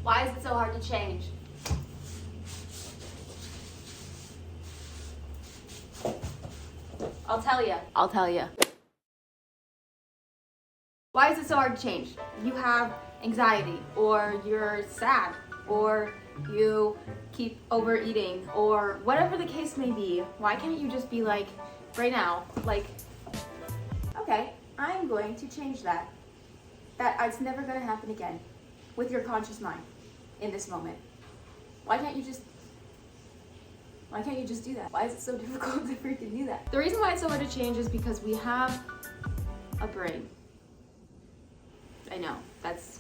Why is it so hard to change? I'll tell you. Why is it so hard to change? You have anxiety, or you're sad, or you keep overeating, or whatever the case may be. Why can't you just be like, right now, like, okay, I'm going to change that. It's never going to happen again with your conscious mind in this moment. Why can't you just do that? Why is it so difficult to freaking do that? The reason why it's so hard to change is because we have a brain. I know, that's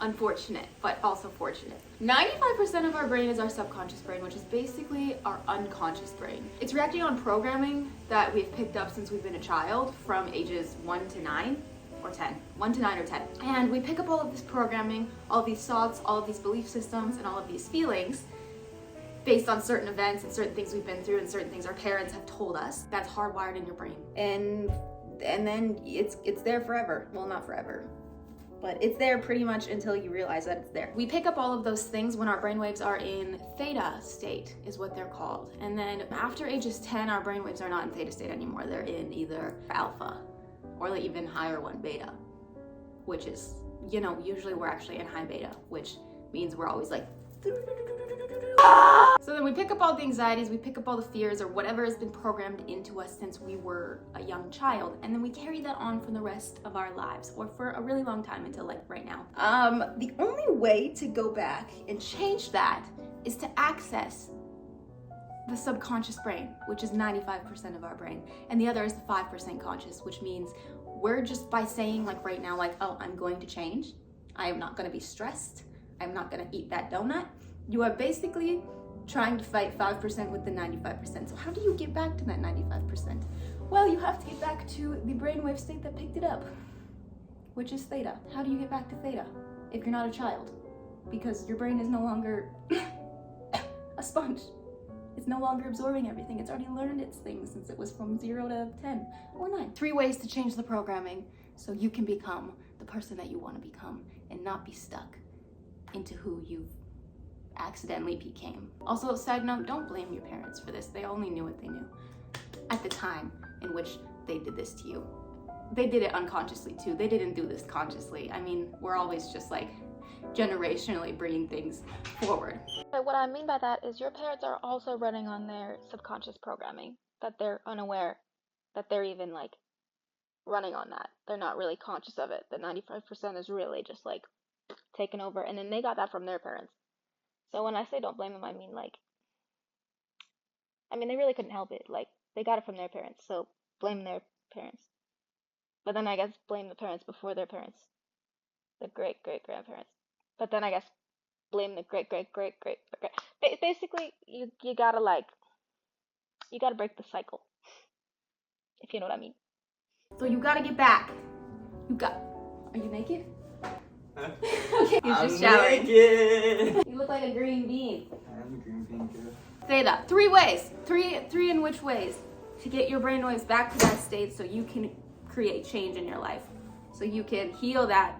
unfortunate, but also fortunate. 95% of our brain is our subconscious brain, which is basically our unconscious brain. It's reacting on programming that we've picked up since we've been a child from ages 1 to 9 or 10. 1 to 9 or 10. And we pick up all of this programming, all of these thoughts, all of these belief systems, and all of these feelings based on certain events and certain things we've been through and certain things our parents have told us. That's hardwired in your brain. And then it's there forever. Well, not forever, but it's there pretty much until you realize that it's there. We pick up all of those things when our brainwaves are in theta state, is what they're called. And then after ages 10, our brainwaves are not in theta state anymore. They're in either alpha or the even higher one, beta, which is, usually we're actually in high beta, which means we're always like, so then we pick up all the anxieties, we pick up all the fears or whatever has been programmed into us since we were a young child, and then we carry that on for the rest of our lives, or for a really long time until like right now. The only way to go back and change that is to access the subconscious brain, which is 95% of our brain, and the other is the 5% conscious, which means we're just by saying like right now, like, oh, I'm going to change, I am not going to be stressed, I'm not going to eat that donut. You are basically trying to fight 5% with the 95%. So how do you get back to that 95%? Well, you have to get back to the brainwave state that picked it up, which is theta. How do you get back to theta if you're not a child? Because your brain is no longer a sponge. It's no longer absorbing everything. It's already learned its things since it was from 0 to 10 or 9. 3 ways to change the programming so you can become the person that you want to become and not be stuck into who you accidentally became. Also, side note, don't blame your parents for this. They only knew what they knew at the time in which they did this to you. They did it unconsciously too. They didn't do this consciously. I mean, we're always just like generationally bringing things forward. But what I mean by that is your parents are also running on their subconscious programming, that they're unaware that they're even like running on that. They're not really conscious of it. The 95% is really just like taken over, and then they got that from their parents. So when I say don't blame them, I mean they really couldn't help it. Like, they got it from their parents, so blame their parents. But then I guess blame the parents before their parents, the great-great-grandparents. But then I guess blame the great-great-great-great. Basically, you gotta break the cycle, if you know what I mean. So you gotta get back. Are you naked? Huh? Okay, he's just showering. Naked. You look like a green bean. I'm a green bean girl. Theta. 3 ways. Three in which ways to get your brainwaves back to that state so you can create change in your life. So you can heal that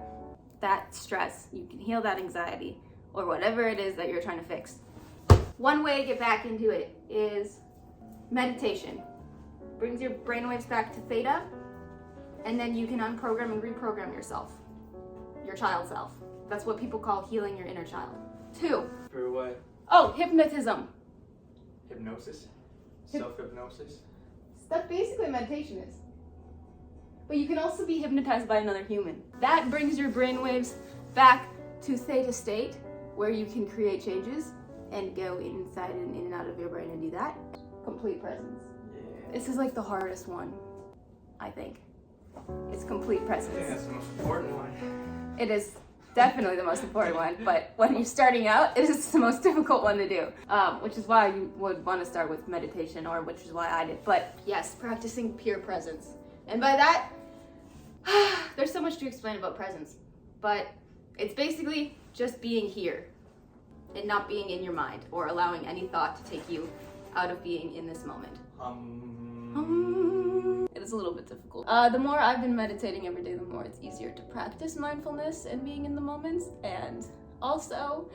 stress, you can heal that anxiety, or whatever it is that you're trying to fix. One way to get back into it is meditation. Brings your brainwaves back to theta, and then you can unprogram and reprogram yourself. Your child self. That's what people call healing your inner child. 2. For what? Oh, hypnotism. Hypnosis? Self-hypnosis? That's basically what meditation is. But you can also be hypnotized by another human. That brings your brainwaves back to theta state, where you can create changes and go inside and in and out of your brain and do that. Complete presence. Yeah. This is like the hardest one, I think. It's complete presence. I think that's the most important one. It is definitely the most important one, but when you're starting out, it is the most difficult one to do, which is why you would want to start with meditation, or which is why I did. But yes, practicing pure presence. And by that, there's so much to explain about presence, but it's basically just being here and not being in your mind or allowing any thought to take you out of being in this moment. It is a little bit difficult. The more I've been meditating every day, the more it's easier to practice mindfulness and being in the moment. And Also,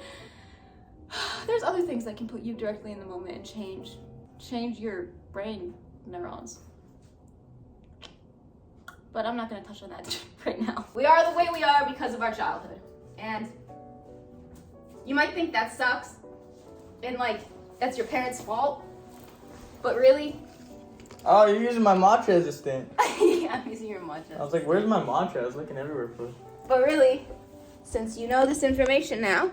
there's other things that can put you directly in the moment and change your brain neurons. But I'm not gonna touch on that right now. We are the way we are because of our childhood. And you might think that sucks and like that's your parents' fault, but really, Oh, you're using my mantra assistant. yeah, I'm using your mantra. I was like, where's my mantra? I was looking everywhere for it. But really, since you know this information now,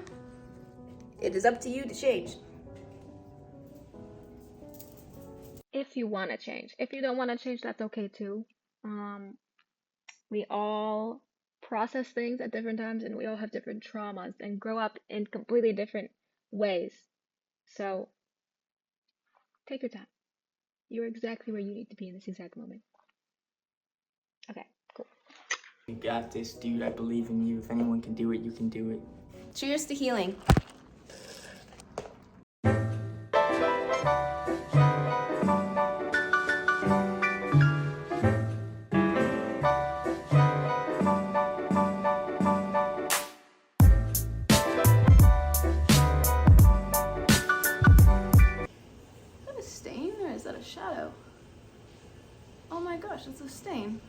it is up to you to change. If you want to change. If you don't want to change, that's okay too. We all process things at different times and we all have different traumas and grow up in completely different ways. So take your time. You're exactly where you need to be in this exact moment. Okay, cool. You got this, dude. I believe in you. If anyone can do it, you can do it. Cheers to healing. Is that a stain or is that a shadow? Oh my gosh, it's a stain.